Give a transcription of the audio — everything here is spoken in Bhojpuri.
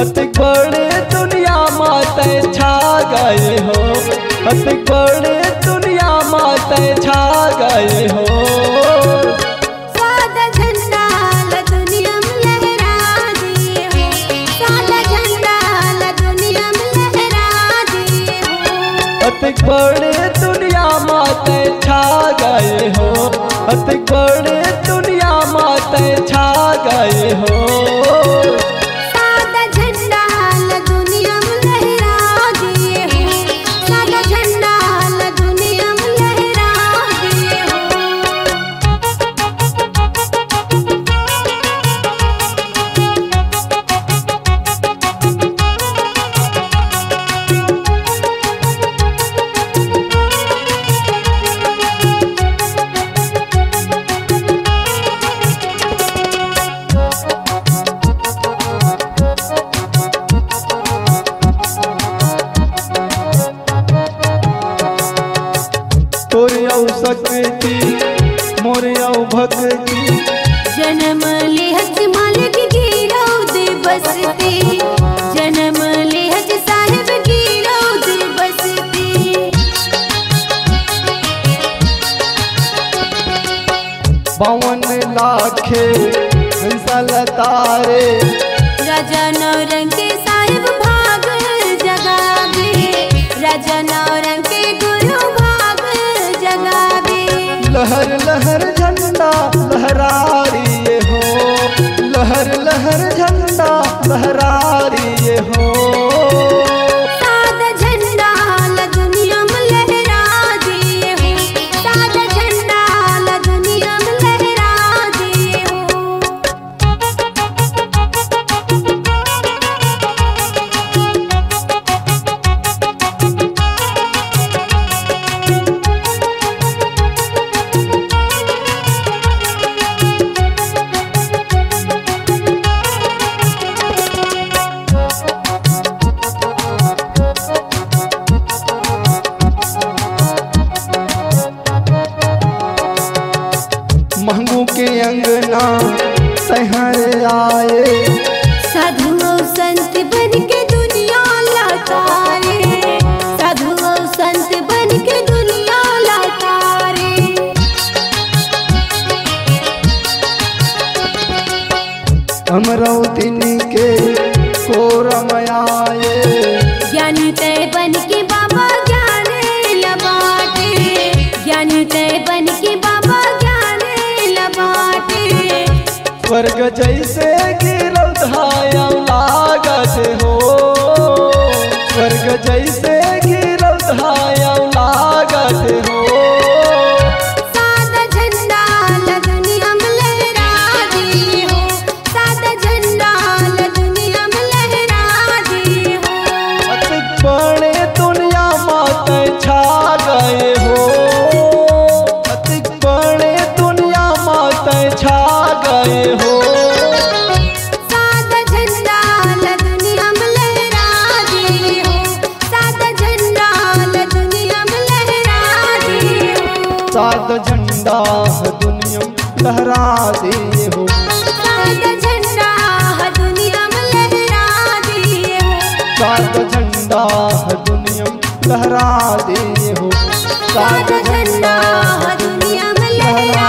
अतिक बड़े दुनिया माते छा गए हो, अतिक बड़े दुनिया माते छा गए हो। सादा झंडा ला दुनिया में लहरा दिए हो, सादा झंडा ला दुनिया में लहरा दिए हो। अतिक बड़े दुनिया माते छा गए हो, अतिक बड़े दुनिया माते छा गए हो। सादा झंडा ला दुनिया में लहरा दिए हो, सादा झंडा ला दुनिया में लहरा दिए हो। तोरियौ शक्ति मोरियौ भक्ति, जन्म लेहज मालिक गिरौ दे बसते, जन्म लेहज साहिब गिरौ दे बसते। बावन लाखे हंसल तारे, राजा नौरंग के साहिब भाग जगावे, राजा नौरंग के गुरु भाग जगावे। लहर लहर झंडा लहरा रिये हो, लहर लहर झंडा लहरा रिये हो। सादा झंडा ला दुनिया में लहरा दिए हो, सादा झंडा ला दुनिया में लहरा दिए हो। महंगू के अंगना सहर आए, साधु और संत बन के दुनिया लौटारे, साधु और संत बन के दुनिया लौटारे। अमरावती के कोरम आए, ज्ञानी तय बन के बाबा ज्ञान लबाटे, ज्ञानी तय बन के बाबा ज्ञान लबाटे। स्वर्ग जैसे गिरल धाया लागत हो, स्वर्ग जैसे गिरल धाया लागत हो। सादा झंडा ला दुनिया में लहरा दिए हो, सादा झंडा ला दुनिया में लहरा दिए हो। अतिक बड़े दुनिया माते छा गए हो, अतिक बड़े दुनिया माते छा गए हो। सादा झंडा ला दुनिया में लहरा दिए हो, सादा झंडा ला दुनिया में लहरा दिए हो। सादा झंडा दुनिया लहरा दिए हो, सादा झंडा दुनिया में लहरा दिए हो, सादा झंडा दुनिया लहरा दिए हो, सादा झंडा दुनिया में लहरा